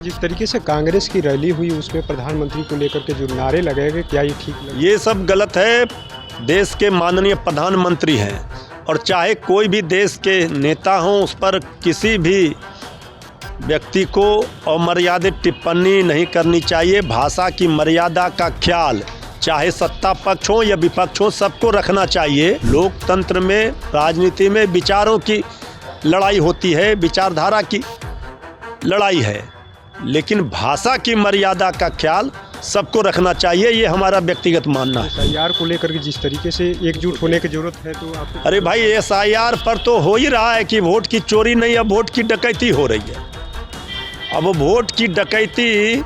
जिस तरीके से कांग्रेस की रैली हुई उसमें प्रधानमंत्री को लेकर के जो नारे लगाए गए, क्या ये ठीक लगे? ये सब गलत है। देश के माननीय प्रधानमंत्री हैं और चाहे कोई भी देश के नेता हों, उस पर किसी भी व्यक्ति को अमर्यादित टिप्पणी नहीं करनी चाहिए। भाषा की मर्यादा का ख्याल चाहे सत्ता पक्ष हो या विपक्ष हो, सबको रखना चाहिए। लोकतंत्र में, राजनीति में विचारों की लड़ाई होती है, विचारधारा की लड़ाई है, लेकिन भाषा की मर्यादा का ख्याल सबको रखना चाहिए। ये हमारा व्यक्तिगत मानना है। SIR को लेकर के जिस तरीके से एकजुट होने की जरूरत है, तो आपको अरे भाई, SIR पर तो हो ही रहा है कि वोट की चोरी नहीं, अब वोट की डकैती हो रही है। अब वोट की डकैती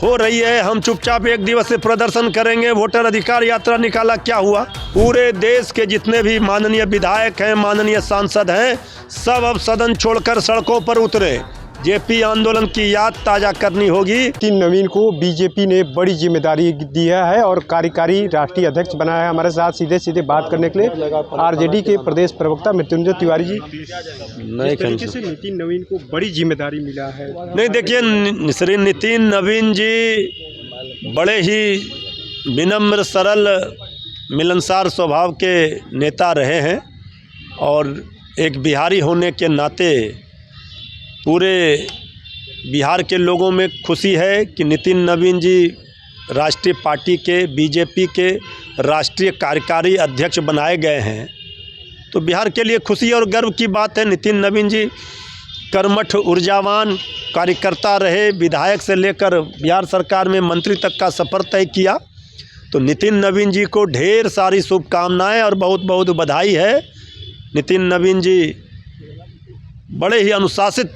हो रही है, हम चुपचाप एक दिवसीय प्रदर्शन करेंगे, वोटर अधिकार यात्रा निकाला, क्या हुआ? पूरे देश के जितने भी माननीय विधायक हैं, माननीय सांसद हैं, सब अब सदन छोड़कर सड़कों पर उतरे। जेपी आंदोलन की याद ताज़ा करनी होगी। नितिन नवीन को बीजेपी ने बड़ी जिम्मेदारी दिया है और कार्यकारी राष्ट्रीय अध्यक्ष बनाया है। हमारे साथ सीधे सीधे बात करने के लिए आरजेडी के प्रदेश प्रवक्ता मृत्युंजय तिवारी जी। नहीं, तरीके से नितिन नवीन को बड़ी जिम्मेदारी मिला है। नहीं, देखिए, श्री नितिन नवीन जी बड़े ही विनम्र, सरल, मिलनसार स्वभाव के नेता रहे हैं और एक बिहारी होने के नाते पूरे बिहार के लोगों में खुशी है कि नितिन नवीन जी राष्ट्रीय पार्टी के, बीजेपी के राष्ट्रीय कार्यकारी अध्यक्ष बनाए गए हैं। तो बिहार के लिए खुशी और गर्व की बात है। नितिन नवीन जी कर्मठ, ऊर्जावान कार्यकर्ता रहे, विधायक से लेकर बिहार सरकार में मंत्री तक का सफ़र तय किया। तो नितिन नवीन जी को ढेर सारी शुभकामनाएं और बहुत बहुत बधाई है। नितिन नवीन जी बड़े ही अनुशासित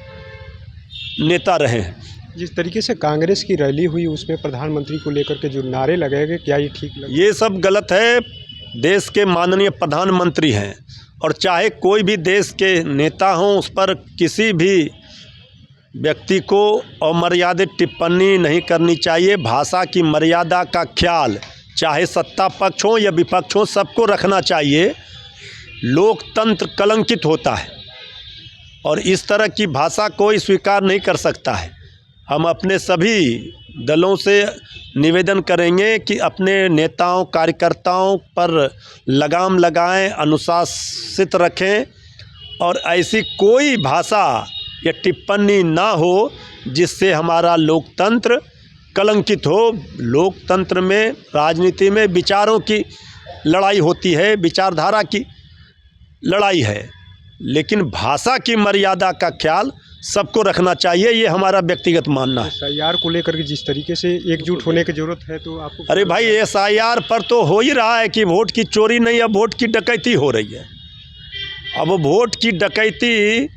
नेता रहे हैं। जिस तरीके से कांग्रेस की रैली हुई उसमें प्रधानमंत्री को लेकर के जो नारे लगाए गए, क्या ये ठीक लगे? ये सब गलत है। देश के माननीय प्रधानमंत्री हैं और चाहे कोई भी देश के नेता हों, उस पर किसी भी व्यक्ति को अमर्यादित टिप्पणी नहीं करनी चाहिए। भाषा की मर्यादा का ख्याल चाहे सत्ता पक्ष हो या विपक्ष हो, सबको रखना चाहिए। लोकतंत्र कलंकित होता है और इस तरह की भाषा कोई स्वीकार नहीं कर सकता है। हम अपने सभी दलों से निवेदन करेंगे कि अपने नेताओं, कार्यकर्ताओं पर लगाम लगाएं, अनुशासित रखें और ऐसी कोई भाषा या टिप्पणी ना हो जिससे हमारा लोकतंत्र कलंकित हो। लोकतंत्र में, राजनीति में विचारों की लड़ाई होती है, विचारधारा की लड़ाई है, लेकिन भाषा की मर्यादा का ख्याल सबको रखना चाहिए। ये हमारा व्यक्तिगत मानना है। SIR को लेकर के जिस तरीके से एकजुट होने की जरूरत है, तो आपको अरे भाई, SIR पर तो हो ही रहा है कि वोट की चोरी नहीं, अब वोट की डकैती हो रही है। अब वोट की डकैती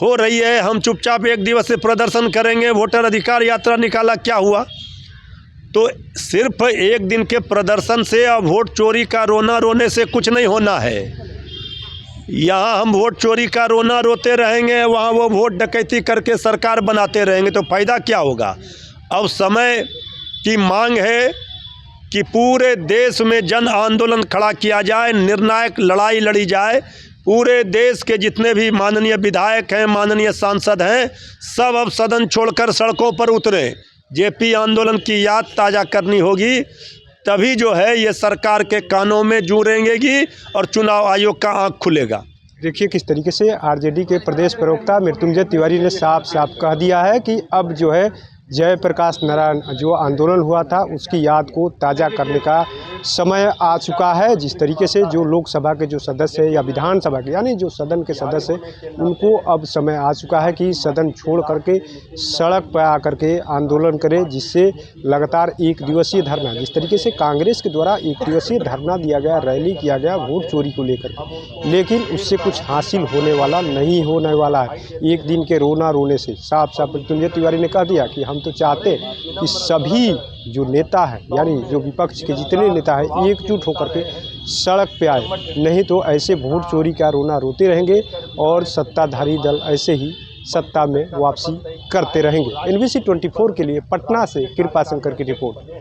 हो रही है, हम चुपचाप एक दिवसीय प्रदर्शन करेंगे, वोटर अधिकार यात्रा निकाला, क्या हुआ? तो सिर्फ एक दिन के प्रदर्शन से अब वोट चोरी का रोना रोने से कुछ नहीं होना है। यहाँ हम वोट चोरी का रोना रोते रहेंगे, वहाँ वो वोट डकैती करके सरकार बनाते रहेंगे, तो फ़ायदा क्या होगा? अब समय की मांग है कि पूरे देश में जन आंदोलन खड़ा किया जाए, निर्णायक लड़ाई लड़ी जाए। पूरे देश के जितने भी माननीय विधायक हैं, माननीय सांसद हैं, सब अब सदन छोड़कर सड़कों पर उतरे। जेपी आंदोलन की याद ताज़ा करनी होगी, तभी जो है ये सरकार के कानों में जूं रेंगेगी और चुनाव आयोग का आँख खुलेगा। देखिए किस तरीके से आरजेडी के प्रदेश प्रवक्ता मृत्युंजय तिवारी ने साफ साफ कह दिया है कि अब जो है जयप्रकाश नारायण जो आंदोलन हुआ था उसकी याद को ताज़ा करने का समय आ चुका है। जिस तरीके से जो लोकसभा के जो सदस्य हैं या विधानसभा के यानी जो सदन के सदस्य हैं, उनको अब समय आ चुका है कि सदन छोड़ करके सड़क पर आकर के आंदोलन करें, जिससे लगातार एक दिवसीय धरना, जिस तरीके से कांग्रेस के द्वारा एक दिवसीय धरना दिया गया, रैली किया गया वोट चोरी को लेकर, लेकिन उससे कुछ हासिल होने वाला नहीं होने वाला है। एक दिन के रोना रोने से साफ साफ मृत्युंजय तिवारी ने कह दिया कि हम तो चाहते हैं कि सभी जो नेता है यानी जो विपक्ष के जितने नेता हैं एकजुट होकर के सड़क पे आए, नहीं तो ऐसे वोट चोरी का रोना रोते रहेंगे और सत्ताधारी दल ऐसे ही सत्ता में वापसी करते रहेंगे। NBC 24 के लिए पटना से कृपा शंकर की रिपोर्ट।